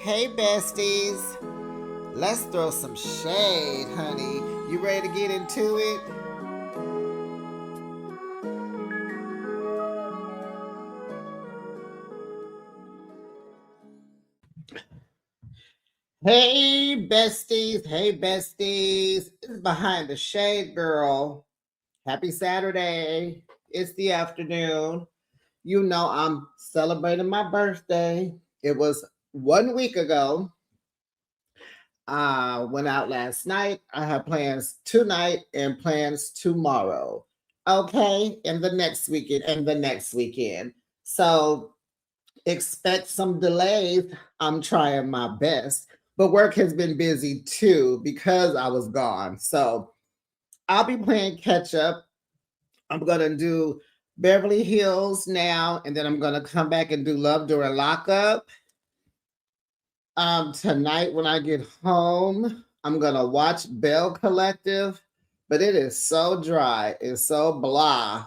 Hey besties, let's throw some shade, honey. You ready to get into it? Hey besties. It's Behind the Shade Girl. Happy Saturday. It's the afternoon. You know I'm celebrating my birthday. It was 1 week ago. Went out last night. I have plans tonight and plans tomorrow. Okay, and the next weekend and the next weekend. So expect some delays. I'm trying my best, but work has been busy too because I was gone. So I'll be playing catch up. I'm gonna do Beverly Hills now, and then I'm gonna come back and do Love During Lockup. Tonight when I get home, I'm gonna watch Bell Collective, but it is so dry. It's so blah.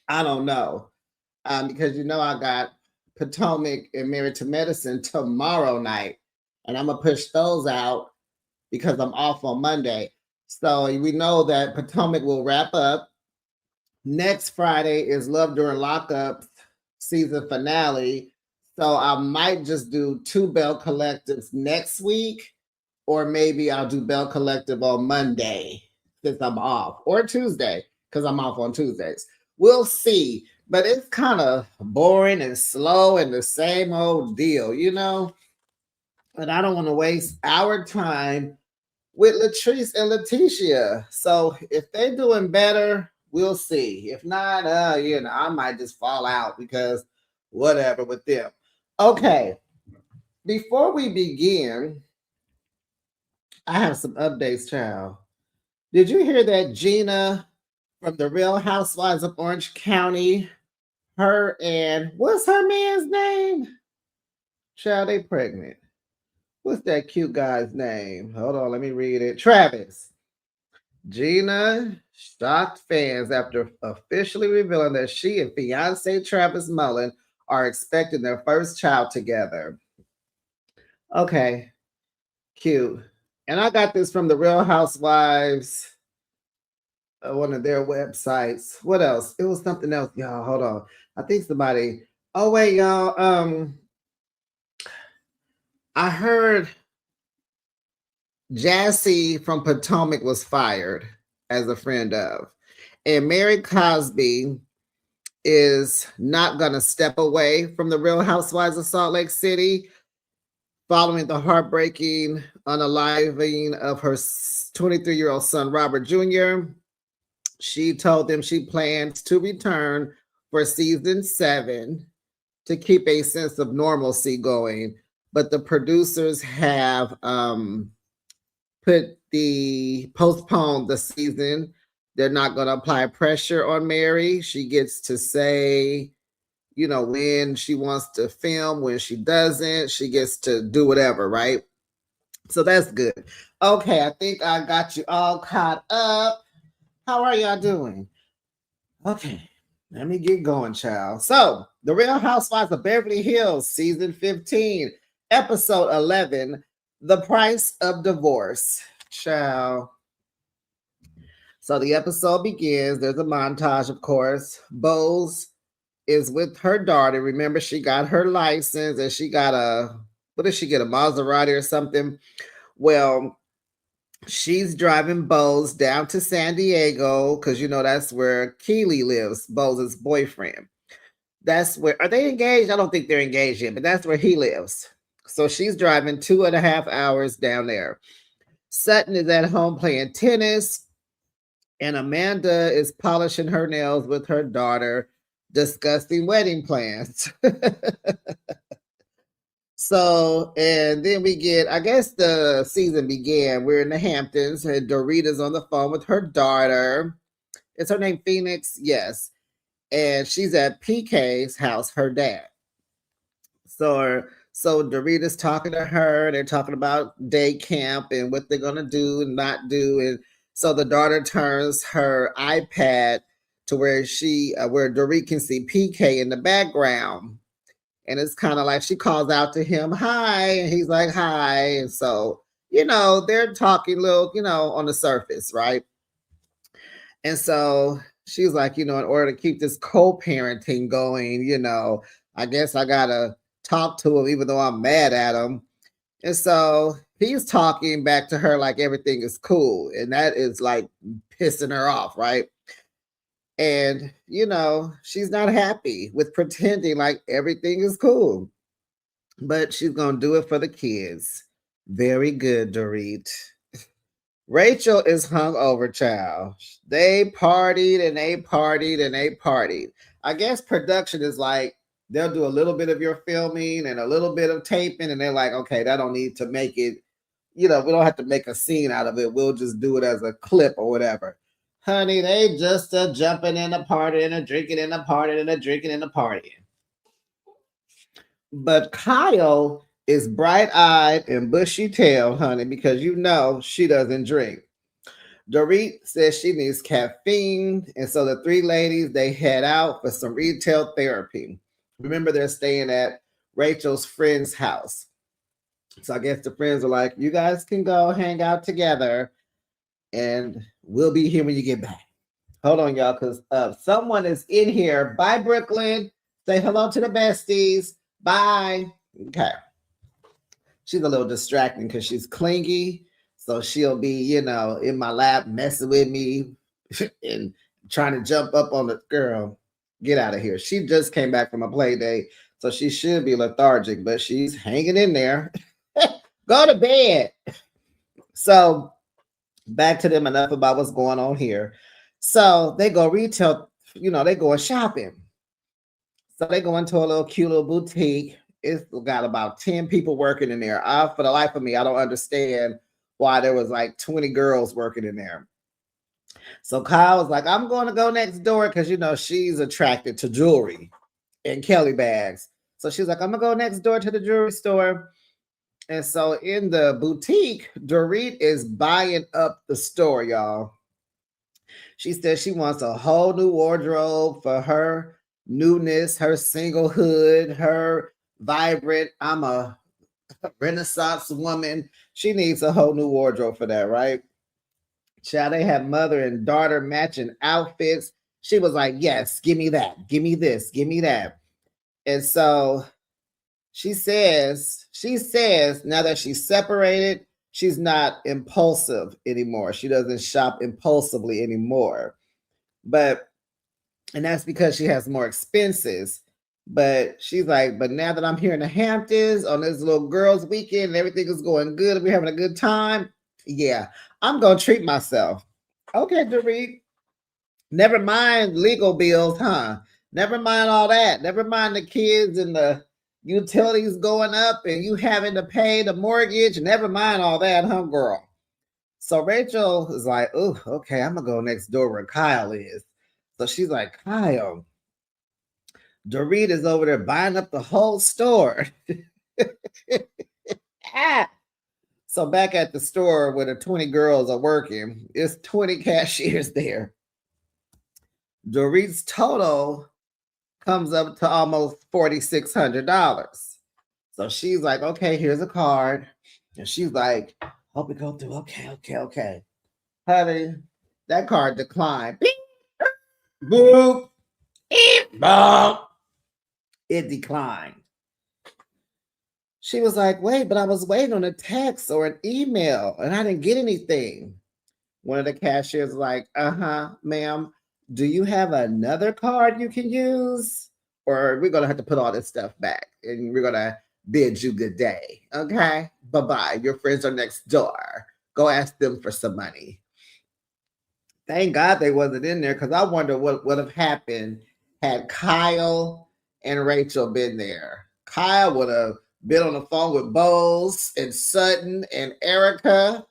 I don't know. Because I got Potomac and Married to Medicine tomorrow night, and I'm gonna push those out because I'm off on Monday. So we know that Potomac will wrap up. Next Friday is Love During Lockup season finale. So I might just do two Bell Collectives next week, or maybe I'll do Bell Collective on Monday since I'm off, or Tuesday because I'm off on Tuesdays. We'll see. But it's kind of boring and slow and the same old deal, And I don't want to waste our time with Latrice and Letitia. So if they're doing better, we'll see. If not, I might just fall out because whatever with them. Okay, before we begin, I have some updates, child. Did you hear that Gina from the Real Housewives of Orange County, her and what's her man's name? Child, they pregnant. What's that cute guy's name? Hold on, let me read it. Travis. Gina shocked fans after officially revealing that she and fiance Travis Mullen are expecting their first child together. Okay, cute. And I got this from the Real Housewives, one of their websites. What else? It was something else, y'all. Hold on. I think somebody. Oh wait, y'all. I heard Jassy from Potomac was fired as a friend of, and Mary Cosby is not going to step away from the Real Housewives of Salt Lake City following the heartbreaking unaliving of her 23-year-old son, Robert Jr. She told them she plans to return for season 7 to keep a sense of normalcy going. But the producers have postponed the season. They're not going to apply pressure on Mary. She gets to say, when she wants to film, when she doesn't, she gets to do whatever, right? So that's good. Okay, I think I got you all caught up. How are y'all doing? Okay, let me get going, child. So, The Real Housewives of Beverly Hills, season 15, episode 11, The Price of Divorce. Child. So the episode begins. There's a montage, of course. Bose is with her daughter. Remember, she got her license and she got what did she get? A Maserati or something? Well, she's driving Bose down to San Diego because, that's where Keely lives, Bose's boyfriend. That's where, are they engaged? I don't think they're engaged yet, but that's where he lives. So she's driving 2.5 hours down there. Sutton is at home playing tennis, and Amanda is polishing her nails with her daughter, discussing wedding plans. So, and then we get, I guess the season began. We're in the Hamptons, and Dorita's on the phone with her daughter. Is her name Phoenix? Yes. And she's at PK's house, her dad. So Dorita's talking to her. They're talking about day camp and what they're going to do and not do. And so the daughter turns her iPad to where where Dorita can see PK in the background. And it's kind of like she calls out to him, hi, and he's like, hi. And so, they're talking a little, on the surface, right? And so she's like, in order to keep this co-parenting going, I guess I gotta talk to him even though I'm mad at him. And so he's talking back to her like everything is cool. And that is like pissing her off, right? And, she's not happy with pretending like everything is cool, but she's going to do it for the kids. Very good, Dorit. Rachel is hungover, child. They partied and they partied and they partied. I guess production is like, they'll do a little bit of your filming and a little bit of taping, and they're like, okay, that don't need to make it, we don't have to make a scene out of it. We'll just do it as a clip or whatever. Honey, they just a jumping in a party and a drinking in a party and a drinking in a party. But Kyle is bright-eyed and bushy-tailed, honey, because she doesn't drink. Dorit says she needs caffeine, and so the three ladies, they head out for some retail therapy. Remember, they're staying at Rachel's friend's house. So I guess the friends are like, you guys can go hang out together, and we'll be here when you get back. Hold on, y'all, because someone is in here. Bye, Brooklyn. Say hello to the besties. Bye. Okay. She's a little distracting because she's clingy. So she'll be, in my lap messing with me and trying to jump up on the girl. Get out of here. She just came back from a play date, so she should be lethargic, but she's hanging in there. Go to bed. So back to them, enough about what's going on here. So they go retail, they go shopping. So they go into a little cute little boutique. It's got about 10 people working in there. For the life of me, I don't understand why there was like 20 girls working in there. So Kyle was like, I'm going to go next door because, she's attracted to jewelry and Kelly bags. So she's like, I'm going to go next door to the jewelry store. And so in the boutique, Dorit is buying up the store, y'all. She says she wants a whole new wardrobe for her newness, her singlehood, her vibrant, I'm a Renaissance woman. She needs a whole new wardrobe for that, right? Child, they have mother and daughter matching outfits. She was like, yes, give me that. Give me this. Give me that. And so she says, now that she's separated, she's not impulsive anymore. She doesn't shop impulsively anymore. And that's because she has more expenses. But she's like, but now that I'm here in the Hamptons on this little girls' weekend and everything is going good, we're having a good time. Yeah, I'm going to treat myself. Okay, Dorit. Never mind legal bills, huh? Never mind all that. Never mind the kids and the utilities going up and you having to pay the mortgage. Never mind all that, huh, girl? So Rachel is like, oh, okay, I'm going to go next door where Kyle is. So she's like, Kyle, Dorit is over there buying up the whole store. So back at the store where the 20 girls are working, it's 20 cashiers there. Dorit's total comes up to almost $4,600. So she's like, okay, here's a card. And she's like, hope it go through. Okay. Honey, that card declined. Beep, boop, beep, boop. It declined. She was like, wait, but I was waiting on a text or an email and I didn't get anything. One of the cashiers was like, ma'am, do you have another card you can use? Or we're going to have to put all this stuff back and we're going to bid you good day. Okay? Bye-bye. Your friends are next door. Go ask them for some money. Thank God they wasn't in there because I wonder what would have happened had Kyle and Rachel been there. Kyle would have been on the phone with Bose and Sutton and Erica.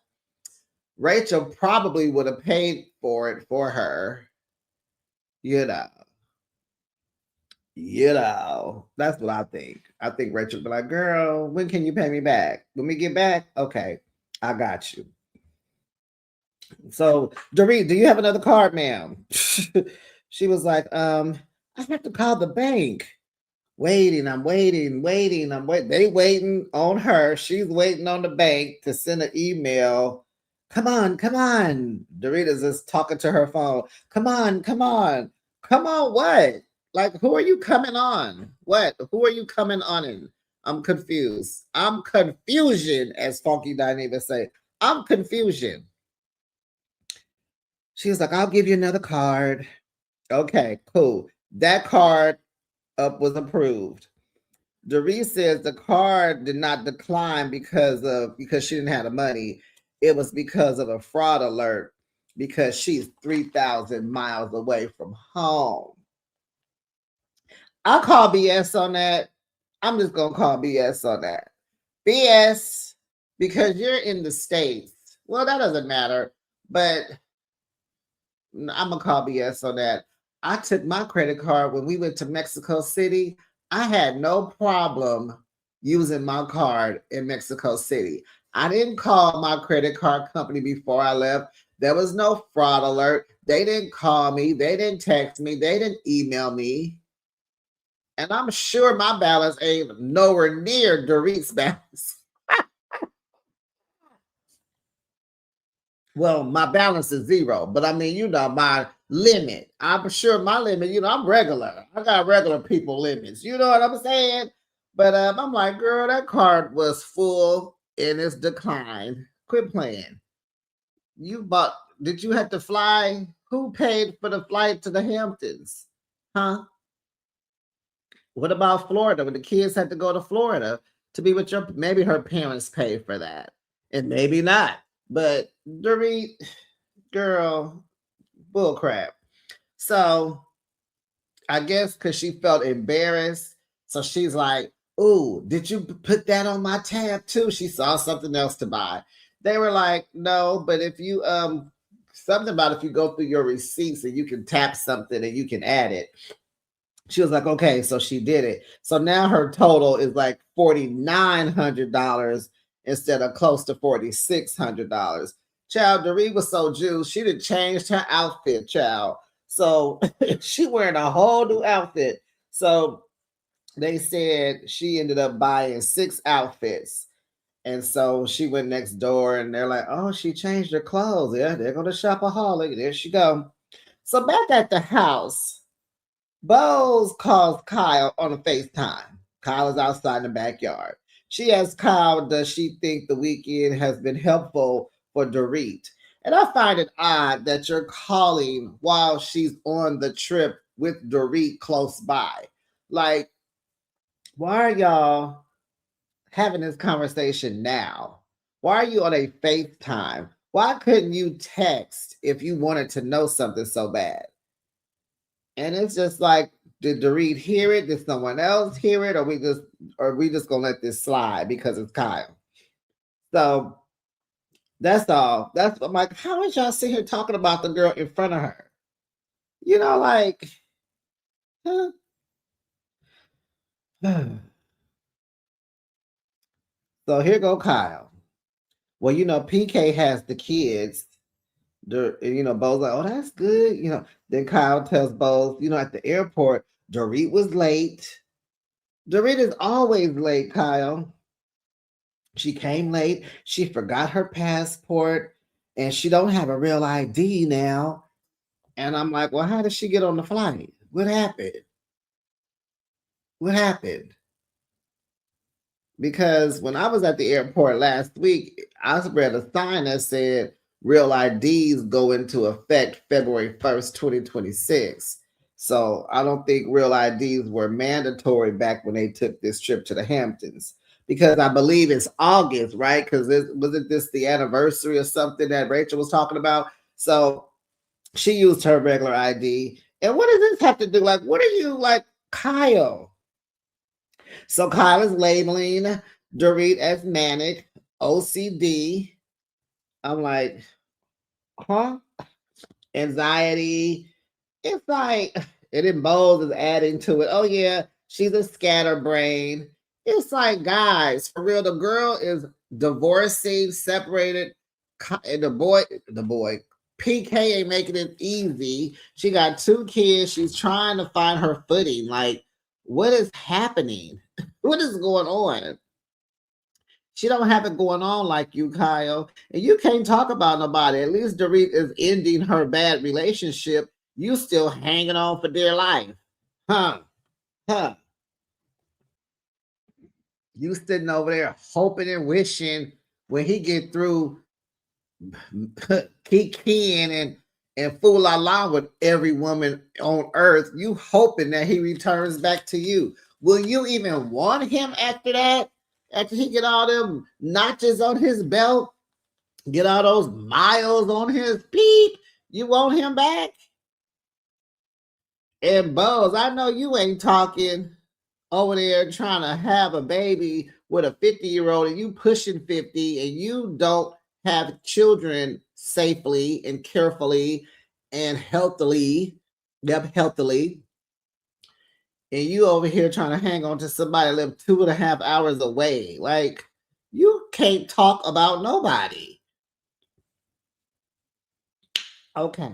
Rachel probably would have paid for it for her. That's what I think. I think Rachel would be like, girl, when can you pay me back? When we get back? Okay, I got you. So, Dorit, do you have another card, ma'am? She was like, I have to call the bank. waiting. I'm waiting. They waiting on her. She's waiting on the bank to send an email. Come on, come on. Dorita's just talking to her phone. Come on, come on. Come on, what? Like, who are you coming on? What? Who are you coming on in? I'm confused. I'm confusion, as Funky Dynamic say. I'm confusion. She was like, I'll give you another card. Okay, cool. That card up was approved. Dorit says the card did not decline because she didn't have the money. It was because of a fraud alert because she's 3,000 miles away from home. I'll call BS on that. I'm just gonna call BS on that. BS, because you're in the States. Well, that doesn't matter, but I'm gonna call BS on that. I took my credit card when we went to Mexico City. I had no problem using my card in Mexico City. I didn't call my credit card company before I left. There was no fraud alert. They didn't call me. They didn't text me. They didn't email me. And I'm sure my balance ain't nowhere near Dorit's balance. Well, my balance is zero, but I mean, my limit. I'm sure my limit, I'm regular. I got regular people limits. You know what I'm saying? But I'm like, girl, that card was full in its decline. Quit playing. Did you have to fly? Who paid for the flight to the Hamptons? Huh? What about Florida? When the kids had to go to Florida to be with maybe her parents paid for that. And maybe not. But Dorit, girl, bullcrap. So I guess because she felt embarrassed. So she's like, ooh, did you put that on my tab too? She saw something else to buy. They were like, no, but if you something about if you go through your receipts and you can tap something and you can add it. She was like, okay, so she did it. So now her total is like $4,900 instead of close to $4,600. Child, Dorit was so juiced, she done changed her outfit, child. So she wearing a whole new outfit. So they said she ended up buying 6 outfits. And so she went next door and they're like, oh, she changed her clothes. Yeah, they're going to shopaholic. There she go. So back at the house, Bose calls Kyle on a FaceTime. Kyle is outside in the backyard. She asks Kyle, does she think the weekend has been helpful for Dorit? And I find it odd that you're calling while she's on the trip with Dorit close by. Like, why are y'all having this conversation now? Why are you on a FaceTime? Why couldn't you text if you wanted to know something so bad? And it's just like, did Dorit hear it? Did someone else hear it? Or we just gonna let this slide because it's Kyle? So that's all. That's I'm like, how is y'all sitting here talking about the girl in front of her? Like, huh? So here go Kyle. Well, PK has the kids. Bo's like, oh, that's good. Then Kyle tells Bo, at the airport, Dorit was late. Dorit is always late, Kyle. She came late. She forgot her passport, and she don't have a real ID now. And I'm like, well, how did she get on the flight? What happened? What happened? Because when I was at the airport last week, I read a sign that said real IDs go into effect February 1st, 2026. So I don't think real IDs were mandatory back when they took this trip to the Hamptons. Because I believe it's August, right? Because wasn't this the anniversary or something that Rachel was talking about? So she used her regular ID. And what does this have to do? Like, what are you like, Kyle? So Kyle is labeling Dorit as manic, OCD. I'm like, huh? Anxiety. It's like, and then Bowles is adding to it. Oh yeah, she's a scatterbrain. It's like, guys, for real, the girl is divorcing, separated, and the boy, PK ain't making it easy. She got 2 kids. She's trying to find her footing. Like, What is happening? What is going on? She don't have it going on like you, Kyle. And you can't talk about nobody. At least Dorit is ending her bad relationship. You still hanging on for dear life. Huh? Huh? You sitting over there hoping and wishing when he get through kikiing and fool la with every woman on earth, you hoping that he returns back to you. Will you even want him after that? After he get all them notches on his belt, get all those miles on his beep, you want him back? And Buzz, I know you ain't talking over there trying to have a baby with a 50-year-old and you pushing 50 and you don't have children safely and carefully and healthily. Yep, healthily. And you over here trying to hang on to somebody that live 2.5 hours away. Like, you can't talk about nobody. Okay.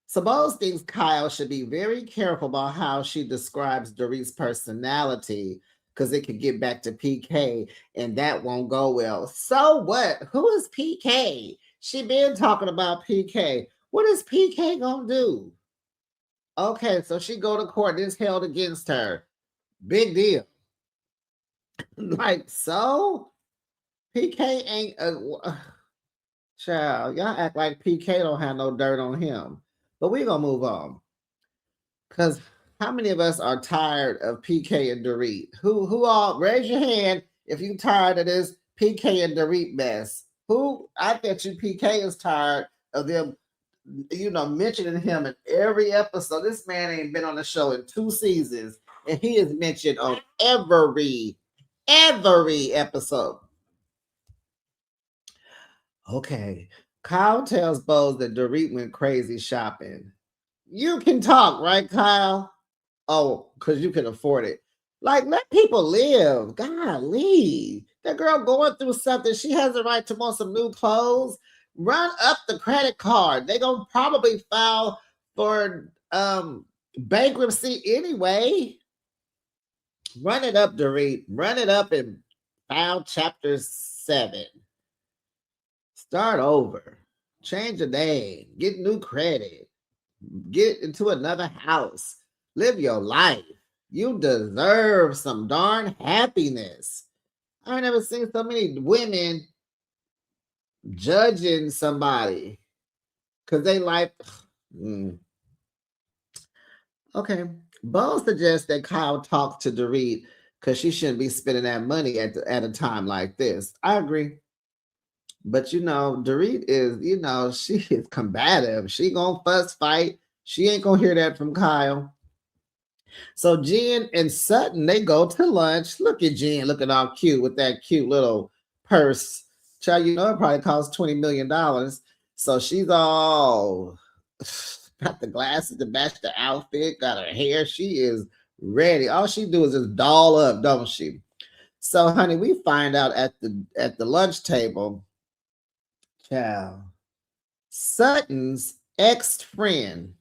Suppose thinks Kyle should be very careful about how she describes Dorit's personality because it could get back to PK and that won't go well. So what? Who is PK? She been talking about PK. What is PK gonna do? Okay, so she go to court. This held against her. Big deal. Like, so PK ain't a child. Y'all act like PK don't have no dirt on him. But we're gonna move on. Because how many of us are tired of PK and Dorit? Who all raise your hand if you tired of this PK and Dorit mess? Who I bet you PK is tired of them, mentioning him in every episode. This man ain't been on the show in 2 seasons, and he is mentioned on every episode. Okay. Kyle tells Bose that Dorit went crazy shopping. You can talk, right, Kyle? Oh, because you can afford it. Like, let people live. Golly. That girl going through something. She has the right to want some new clothes. Run up the credit card. They gonna probably file for bankruptcy anyway. Run it up, Dorit. Run it up and file chapter 7. Start over. Change your name. Get new credit. Get into another house. Live your life. You deserve some darn happiness. I've never seen so many women judging somebody because they like. Okay. Bo suggests that Kyle talk to Dorit because she shouldn't be spending that money at a time like this. I agree. But Dorit is, she is combative. She gonna fuss fight. She ain't gonna hear that from Kyle. So Jen and Sutton, they go to lunch. Look at Jen looking all cute with that cute little purse. Child, it probably costs $20 million. So she's all got the glasses to match the outfit, got her hair. She is ready. All she do is just doll up, don't she? So, honey, we find out at the lunch table, child, Sutton's ex-friend,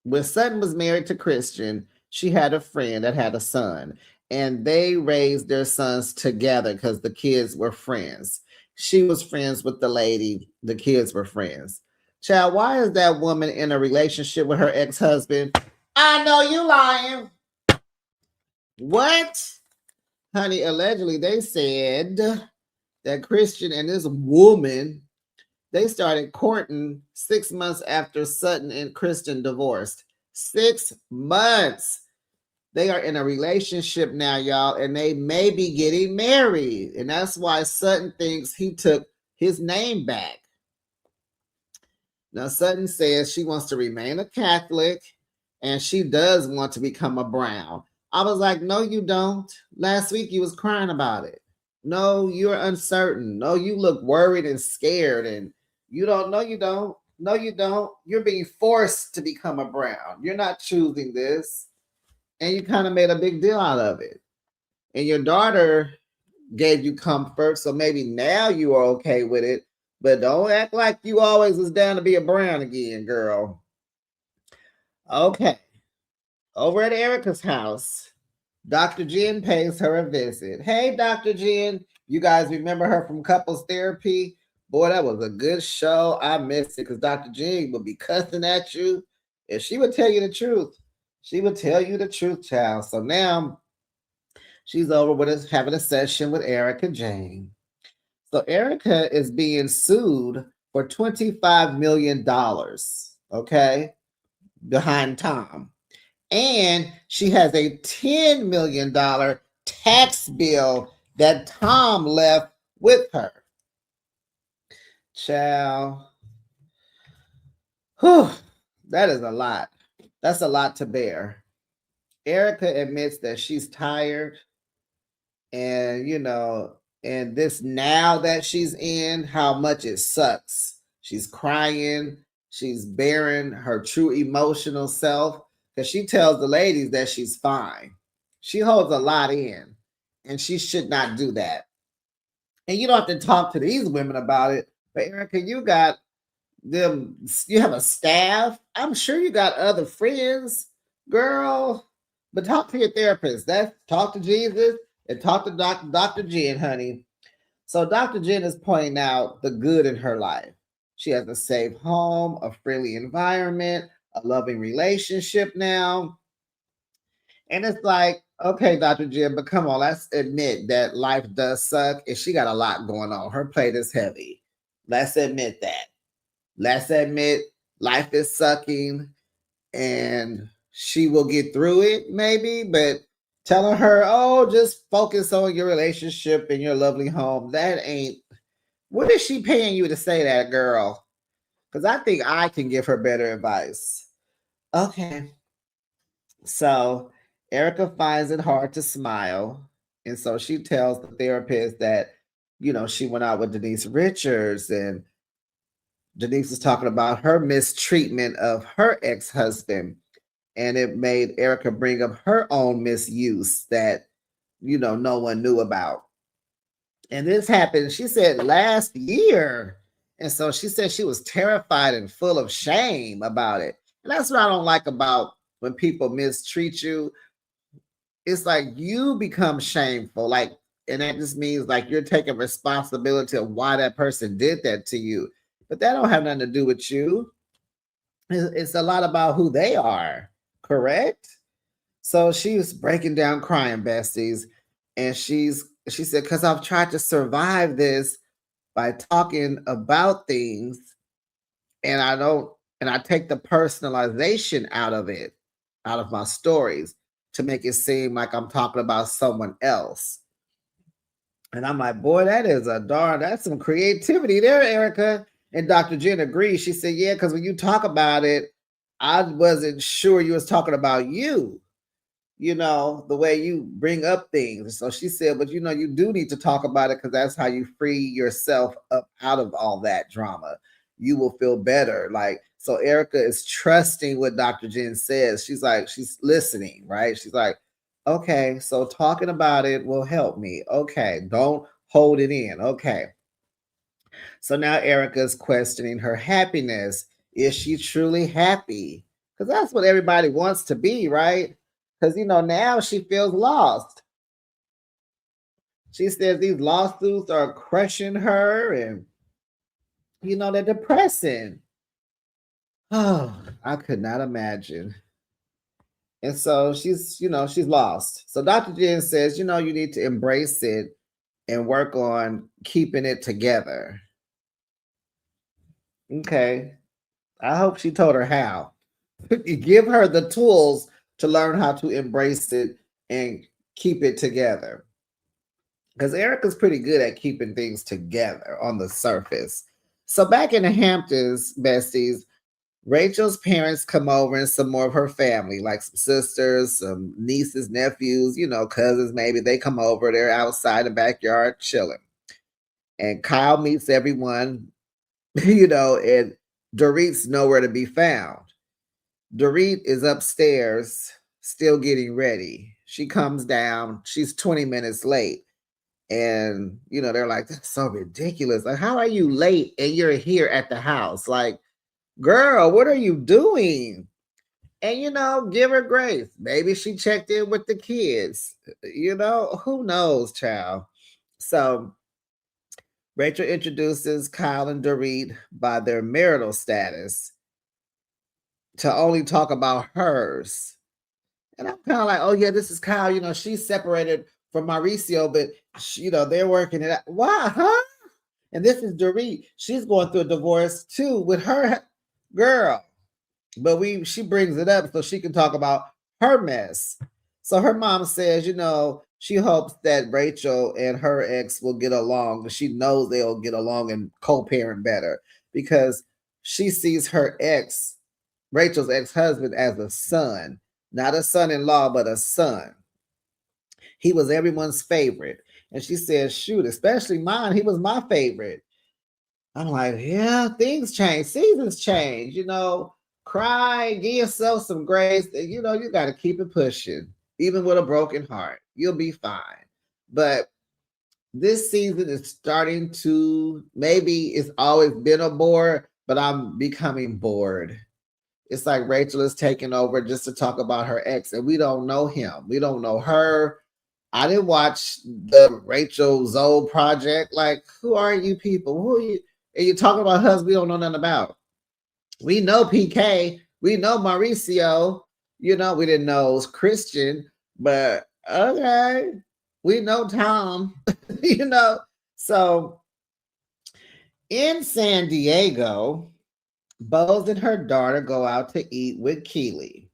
when Sutton was married to Christian, she had a friend that had a son, and they raised their sons together because the kids were friends. She was friends with the lady, the kids were friends. Child, why is that woman in a relationship with her ex-husband? I know you lying. What? Honey, allegedly they said that Christian and this woman, they started courting 6 months after Sutton and Kristen divorced. 6 months. They are in a relationship now, y'all, and they may be getting married. And that's why Sutton thinks he took his name back. Now, Sutton says she wants to remain a Catholic and she does want to become a Brown. I was like, no, you don't. Last week you was crying about it. No, you're uncertain. No, you look worried and scared and you don't. No, you don't. No, you don't. You're being forced to become a Brown. You're not choosing this. And you kind of made a big deal out of it. And your daughter gave you comfort. So maybe now you are okay with it. But don't act like you always was down to be a Brown again, girl. Okay. Over at Erica's house, Dr. Jen pays her a visit. Hey, Dr. Jen, you guys remember her from Couples Therapy? Boy, that was a good show. I missed it because Dr. Jen would be cussing at you. And she would tell you the truth. She would tell you the truth, child. So now she's over with us having a session with Erica Jane. So Erica is being sued for $25 million, okay, behind Tom. And she has a $10 million tax bill that Tom left with her. Child, whew, that is a lot. That's a lot to bear. Erica admits that she's tired and, and this now that she's in, how much it sucks. She's crying, she's bearing her true emotional self because she tells the ladies that she's fine. She holds a lot in, and she should not do that. And you don't have to talk to these women about it. But Erica, you got them, you have a staff. I'm sure you got other friends, girl. But talk to your therapist. That's talk to Jesus and talk to Dr. Jen, honey. So Dr. Jen is pointing out the good in her life. She has a safe home, a friendly environment, a loving relationship now. And it's like, okay, Dr. Jen, but come on, let's admit that life does suck and she got a lot going on. Her plate is heavy. Let's admit that. Let's admit life is sucking and she will get through it, maybe, but telling her, oh, just focus on your relationship and your lovely home, that ain't, what is she paying you to say that, girl? Because I think I can give her better advice. Okay. So Erica finds it hard to smile. And so she tells the therapist that, she went out with Denise Richards and Denise was talking about her mistreatment of her ex husband. And it made Erica bring up her own misuse that, no one knew about. And this happened, she said, last year. And so she said she was terrified and full of shame about it. And that's what I don't like about when people mistreat you. It's like you become shameful. Like, and that just means like you're taking responsibility of why that person did that to you. But that don't have nothing to do with you. It's a lot about who they are, correct? So she was breaking down crying, besties. And she said, because I've tried to survive this by talking about things and I take the personalization out of it, out of my stories to make it seem like I'm talking about someone else. And I'm like, boy, that's some creativity there, Erica. And Dr. Jen agrees. She said, yeah, because when you talk about it, I wasn't sure you was talking about you, the way you bring up things. So she said, but you do need to talk about it because that's how you free yourself up out of all that drama. You will feel better. Like, so Erica is trusting what Dr. Jen says. She's like, she's listening, right? She's like, okay, so talking about it will help me. Okay, don't hold it in. Okay. So now Erica's questioning her happiness. Is she truly happy? Because that's what everybody wants to be, right? Because, now she feels lost. She says these lawsuits are crushing her and, they're depressing. Oh, I could not imagine. And so she's lost. So Dr. Jen says, you need to embrace it and work on keeping it together. Okay. I hope she told her how. You give her the tools to learn how to embrace it and keep it together. Because Erica's pretty good at keeping things together on the surface. So back in the Hamptons, besties, Rachel's parents come over and some more of her family, like some sisters, some nieces, nephews, cousins maybe. They come over. They're outside the backyard chilling. And Kyle meets everyone, and Dorit's nowhere to be found. Dorit is upstairs, still getting ready. She comes down. She's 20 minutes late. And, they're like, that's so ridiculous. Like, how are you late and you're here at the house? Like, girl, what are you doing? And give her grace. Maybe she checked in with the kids. Who knows, child. So Rachel introduces Kyle and Dorit by their marital status to only talk about hers. And I'm kind of like, oh yeah, this is Kyle. She's separated from Mauricio, but they're working it out. Why, huh? And this is Dorit. She's going through a divorce too with her girl. But she brings it up so she can talk about her mess. So her mom says, she hopes that Rachel and her ex will get along. She knows they'll get along and co-parent better because she sees her ex, Rachel's ex-husband, as a son, not a son-in-law, but a son. He was everyone's favorite. And she says, shoot, especially mine. He was my favorite. I'm like, yeah, things change. Seasons change, cry, give yourself some grace. You got to keep it pushing, even with a broken heart. You'll be fine. But this season is starting to, maybe it's always been a bore, but I'm becoming bored. It's like Rachel is taking over just to talk about her ex, and we don't know him. We don't know her. I didn't watch the Rachel Zoe project. Like, who are you people? Who are you? And you're talking about husbands we don't know nothing about. We know PK. We know Mauricio. We didn't know it was Christian, but okay. We know Tom, So in San Diego, Bose and her daughter go out to eat with Keely.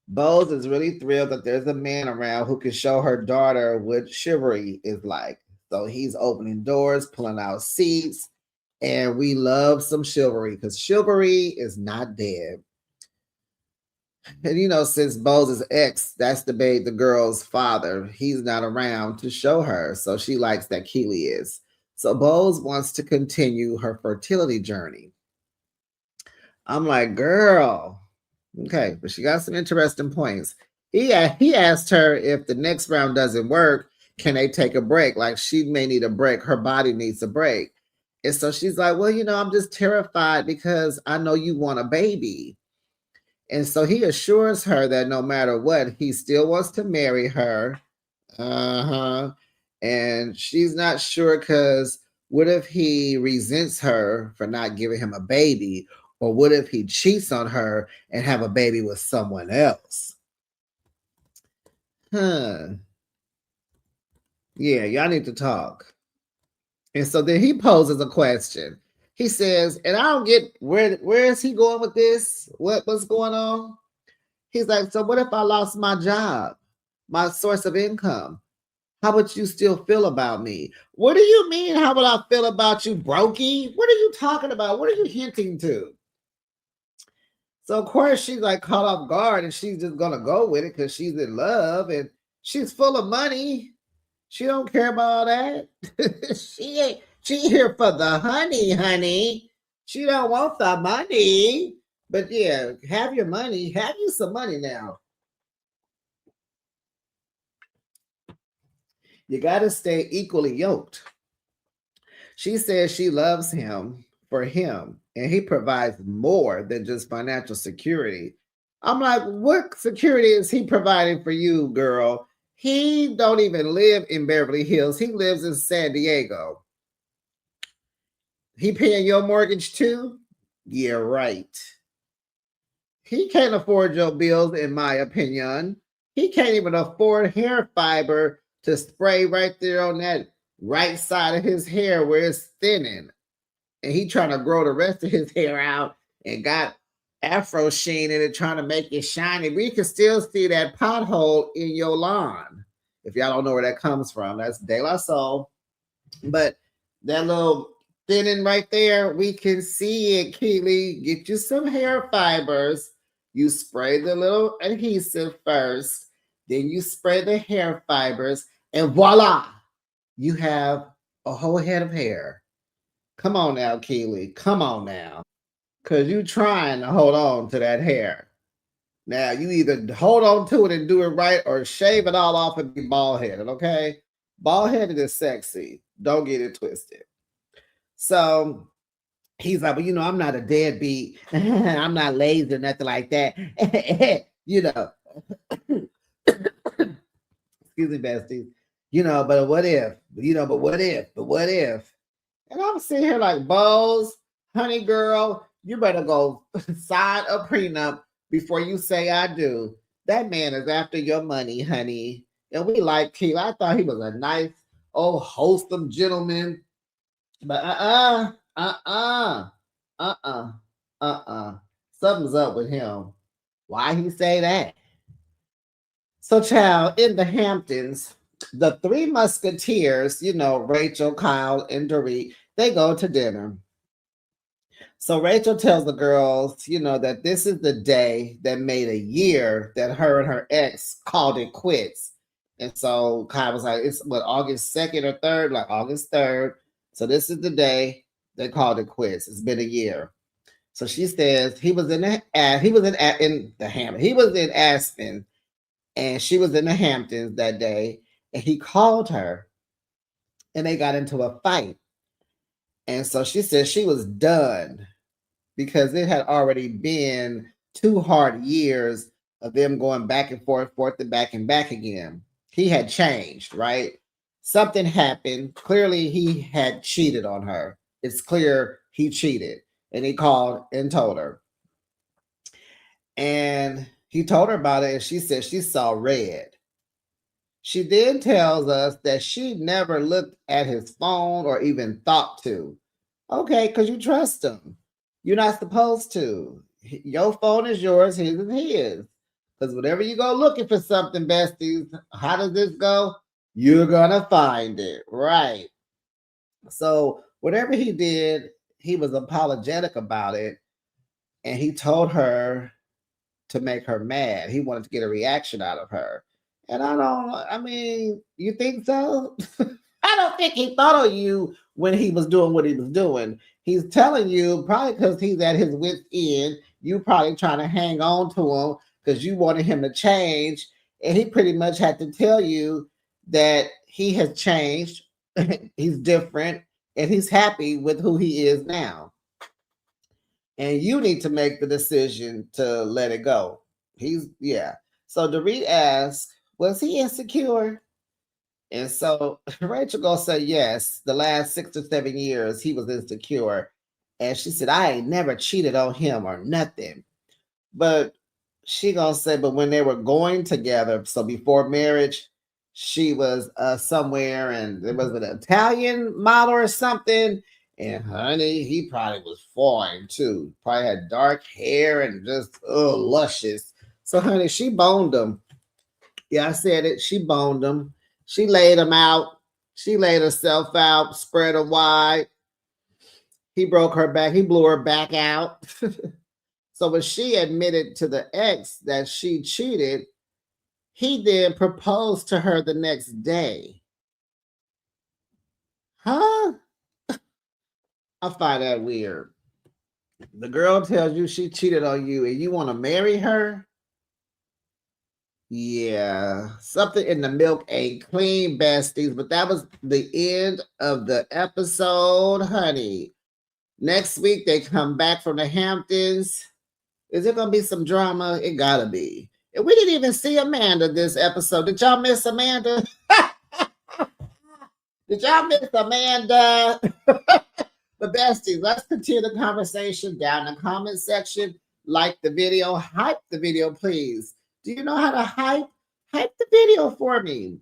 Bose is really thrilled that there's a man around who can show her daughter what chivalry is like. So he's opening doors, pulling out seats, and we love some chivalry because chivalry is not dead. And since Bose's ex, that's the girl's father, he's not around to show her. So she likes that Keely is. So Bose wants to continue her fertility journey. I'm like, girl, okay, but she got some interesting points. He asked her if the next round doesn't work, can they take a break? Like she may need a break. Her body needs a break. And so she's like, well, I'm just terrified because I know you want a baby. And so he assures her that no matter what, he still wants to marry her. And she's not sure because what if he resents her for not giving him a baby? Or what if he cheats on her and have a baby with someone else? Yeah, y'all need to talk. And so then he poses a question. He says, and I don't get where is he going with this? What's going on? He's like, so what if I lost my job, my source of income? How would you still feel about me? What do you mean? How would I feel about you, brokey? What are you talking about? What are you hinting to? So of course she's like caught off guard and she's just gonna go with it because she's in love and she's full of money. She don't care about all that. She here for the honey. She don't want the money. But yeah, have your money. Have you some money now. You got to stay equally yoked. She says she loves him for him, and he provides more than just financial security. I'm like, what security is he providing for you, girl? He don't even live in Beverly Hills. He lives in San Diego. He paying your mortgage too? Yeah, right. He can't afford your bills, in my opinion. He can't even afford hair fiber to spray right there on that right side of his hair where it's thinning. And he trying to grow the rest of his hair out and got afro sheen in it, trying to make it shiny. We can still see that pothole in your lawn. If y'all don't know where that comes from, that's De La Soul. But that little thinning right there, we can see it, Keely. Get you some hair fibers. You spray the little adhesive first, then you spray the hair fibers, and voila, you have a whole head of hair. Come on now, Keely. Come on now. Because you trying to hold on to that hair. Now, you either hold on to it and do it right or shave it all off and be bald-headed, okay? Bald-headed is sexy. Don't get it twisted. So He's like, well, I'm not a deadbeat. I'm not lazy or nothing like that. Excuse me, besties. But what if? But what if? But what if? And I'm sitting here like, Bose, honey girl, you better go sign a prenup before you say I do. That man is after your money, honey. And we like Keith. I thought he was a nice, wholesome gentleman. But something's up with him. Why he say that? So, child, in the Hamptons, the three musketeers, Rachel, Kyle, and Dorit, they go to dinner. So Rachel tells the girls, that this is the day that made a year that her and her ex called it quits. And so Kyle was like, it's what, August 2nd or 3rd? Like August 3rd. So this is the day they called it quits. It's been a year. So she says he was in Aspen, and she was in the Hamptons that day, and he called her, and they got into a fight. And so she said she was done because it had already been 2 hard years of them going back and forth and back again. He had changed, right? Something happened. Clearly, he had cheated on her. It's clear he cheated. And he called and told her. And he told her about it, and she said she saw red. She then tells us that she never looked at his phone or even thought to. Okay, because you trust him. You're not supposed to. Your phone is yours, his is his. Because whenever you go looking for something, besties, how does this go? You're going to find it. Right. So whatever he did, he was apologetic about it. And he told her to make her mad. He wanted to get a reaction out of her. And you think so? I don't think he thought of you when he was doing what he was doing. He's telling you probably because he's at his wit's end. You probably trying to hang on to him because you wanted him to change. And he pretty much had to tell you that he has changed. He's different. And he's happy with who he is now. And you need to make the decision to let it go. So Dorit asked, was he insecure? And so Rachel gonna say yes. The last 6 to 7 years, he was insecure. And she said, I ain't never cheated on him or nothing. But she gonna say, but when they were going together, so before marriage, she was somewhere, and there was an Italian model or something. And honey, he probably was foreign too. Probably had dark hair and just luscious. So honey, she boned him. Yeah, I said it. She boned him. She laid him out. She laid herself out, spread her wide. He broke her back. He blew her back out. So when she admitted to the ex that she cheated, he then proposed to her the next day. Huh? I find that weird. The girl tells you she cheated on you and you want to marry her? Yeah, something in the milk ain't clean, besties. But that was the end of the episode, honey. Next week, they come back from the Hamptons. Is it going to be some drama? It got to be. And we didn't even see Amanda this episode. Did y'all miss Amanda? Did y'all miss Amanda? But besties, let's continue the conversation down in the comment section. Like the video, hype the video, please. Do you know how to hype? Hype the video for me.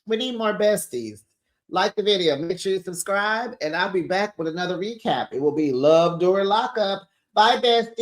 We need more besties. Like the video. Make sure you subscribe, and I'll be back with another recap. It will be Love During Lockup. Bye, besties.